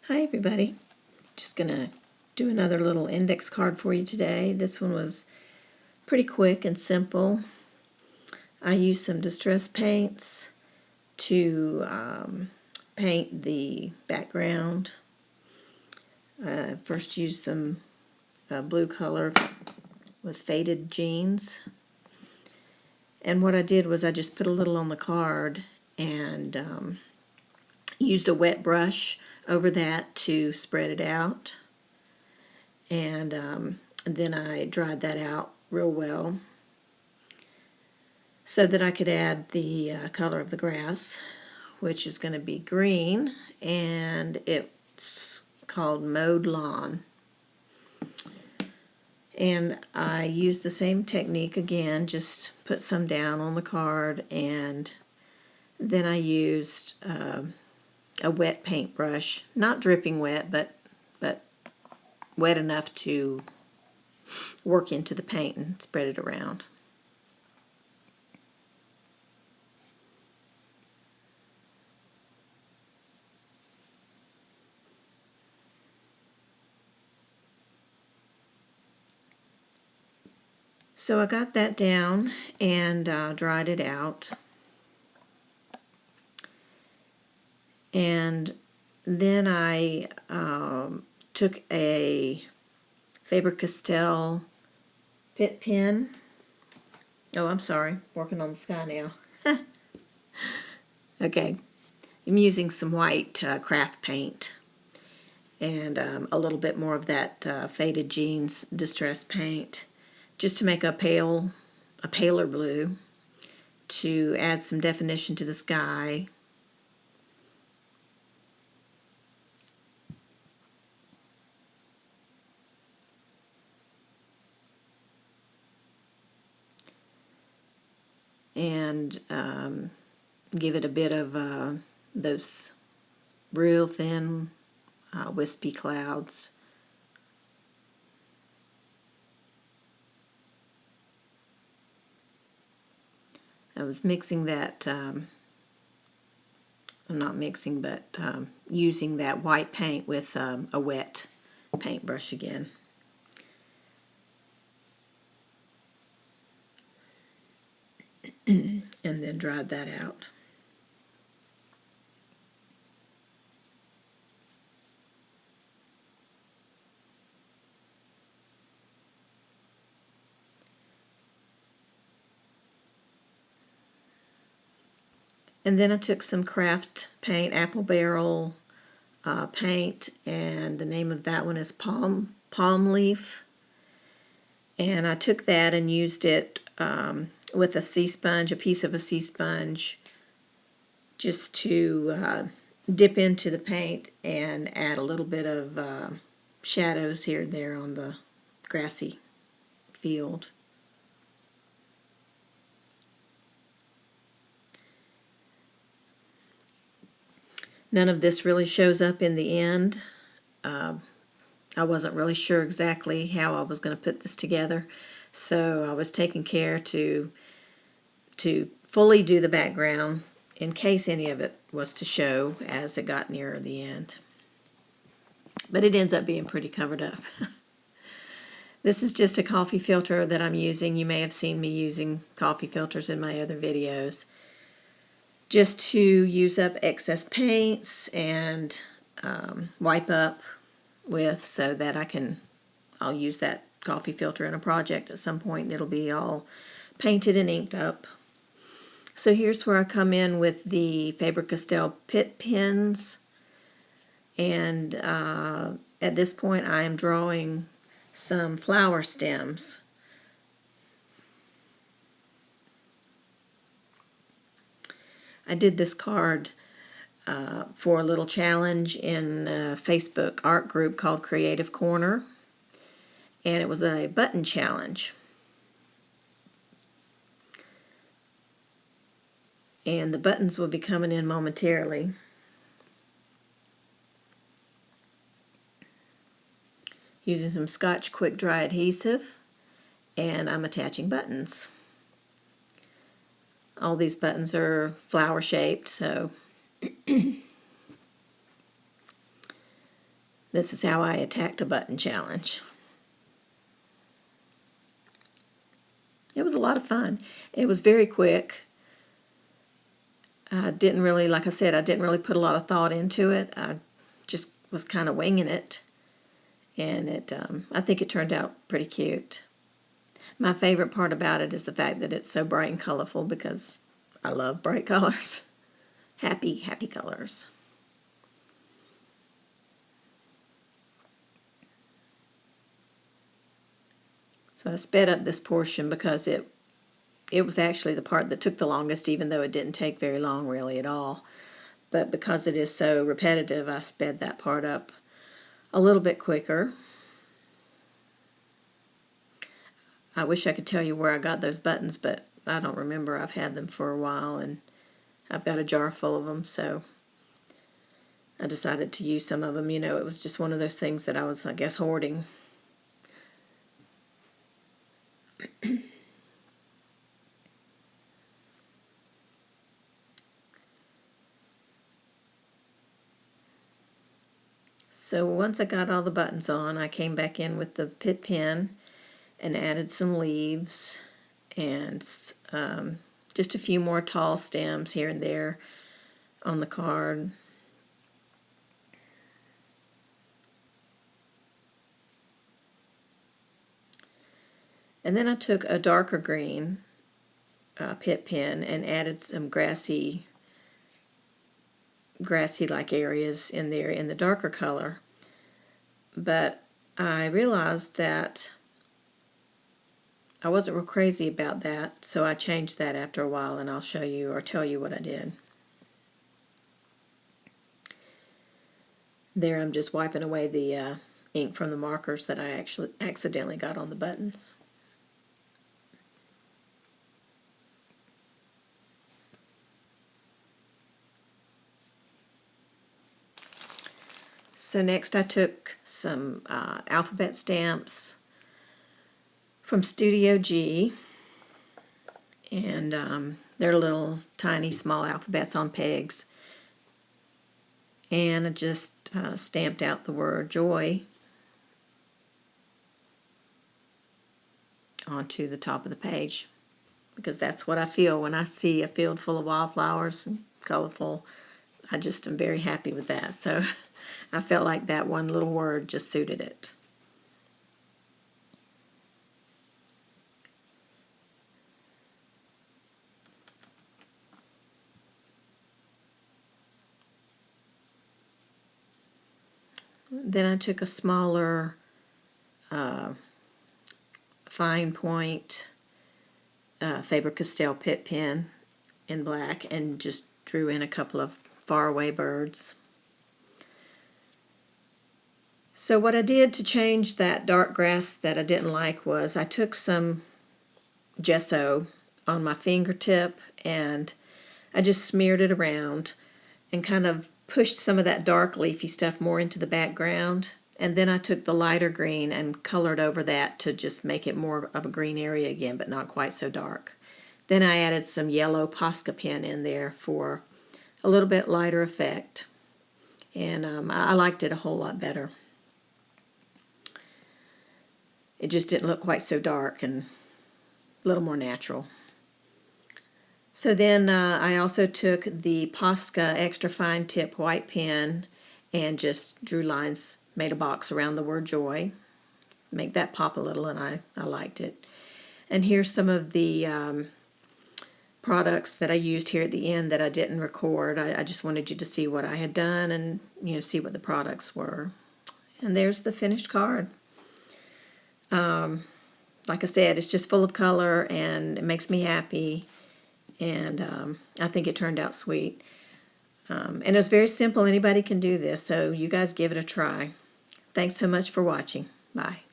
Hi everybody, just gonna do another little index card for you today. This one was pretty quick and simple. I used some distress paints to paint the background. First used some blue color, was Faded Jeans. And what I did was I just put a little on the card and used a wet brush over that to spread it out. And then I dried that out real well so that I could add the color of the grass, which is going to be green, and it's called Mowed Lawn. And I used the same technique again, just put some down on the card, and then I used a wet paintbrush, not dripping wet, but wet enough to work into the paint and spread it around. So I got that down and dried it out. And then I took a Faber-Castell Pitt pen. Oh, I'm sorry, working on the sky now. Okay, I'm using some white craft paint and a little bit more of that Faded Jeans distress paint, just to make a paler blue, to add some definition to the sky. And give it a bit of those real thin wispy clouds. I was mixing that, not mixing, but using that white paint with a wet paintbrush again. And then dried that out. And then I took some craft paint, apple barrel paint, and the name of that one is palm leaf. And I took that and used it with a sea sponge, a piece of a sea sponge, just to dip into the paint and add a little bit of shadows here and there on the grassy field. None of this really shows up in the end. I wasn't really sure exactly how I was going to put this together, so I was taking care to fully do the background in case any of it was to show as it got nearer the end. But it ends up being pretty covered up. This is just a coffee filter that I'm using. You may have seen me using coffee filters in my other videos, just to use up excess paints and wipe up with, so that I'll use that coffee filter in a project at some point and it'll be all painted and inked up. So here's where I come in with the Faber-Castell Pitt Pens, and at this point I am drawing some flower stems. I did this card for a little challenge in a Facebook art group called Creative Corner, and it was a button challenge. And the buttons will be coming in momentarily. Using some Scotch quick dry adhesive, and I'm attaching buttons. All these buttons are flower shaped, so This is how I attacked a button challenge. It was a lot of fun. It was very quick. I didn't really, like I said, I didn't really put a lot of thought into it. I just was kind of winging it. And I think it turned out pretty cute. My favorite part about it is the fact that it's so bright and colorful, because I love bright colors. Happy, happy colors. So I sped up this portion because it was actually the part that took the longest, even though it didn't take very long really at all. But because it is so repetitive, I sped that part up a little bit quicker. I wish I could tell you where I got those buttons, but I don't remember. I've had them for a while, and I've got a jar full of them, so I decided to use some of them. You know, it was just one of those things that I was, I guess, hoarding. So once I got all the buttons on, I came back in with the Pitt pen and added some leaves and just a few more tall stems here and there on the card. And then I took a darker green Pitt pen and added some grassy-like areas in there in the darker color. But I realized that I wasn't real crazy about that, so I changed that after a while, and I'll show you or tell you what I did. There I'm just wiping away the ink from the markers that I actually accidentally got on the buttons. So next I took some alphabet stamps from Studio G, and they're little tiny small alphabets on pegs, and I just stamped out the word joy onto the top of the page, because that's what I feel when I see a field full of wildflowers and colorful. I just am very happy with that, so I felt like that one little word just suited it. Then I took a smaller fine point Faber-Castell Pitt pen in black and just drew in a couple of faraway birds. So what I did to change that dark grass that I didn't like was I took some gesso on my fingertip and I just smeared it around and kind of pushed some of that dark leafy stuff more into the background, and then I took the lighter green and colored over that to just make it more of a green area again, but not quite so dark. Then I added some yellow Posca pen in there for a little bit lighter effect, and I liked it a whole lot better. It just didn't look quite so dark and a little more natural. So then I also took the Posca extra fine tip white pen and just drew lines, made a box around the word joy, make that pop a little, and I liked it. And here's some of the products that I used here at the end that I didn't record. I just wanted you to see what I had done and see what the products were. And there's the finished card. Like I said, it's just full of color and it makes me happy. And I think it turned out sweet. And it was very simple. Anybody can do this, so you guys give it a try. Thanks so much for watching. Bye.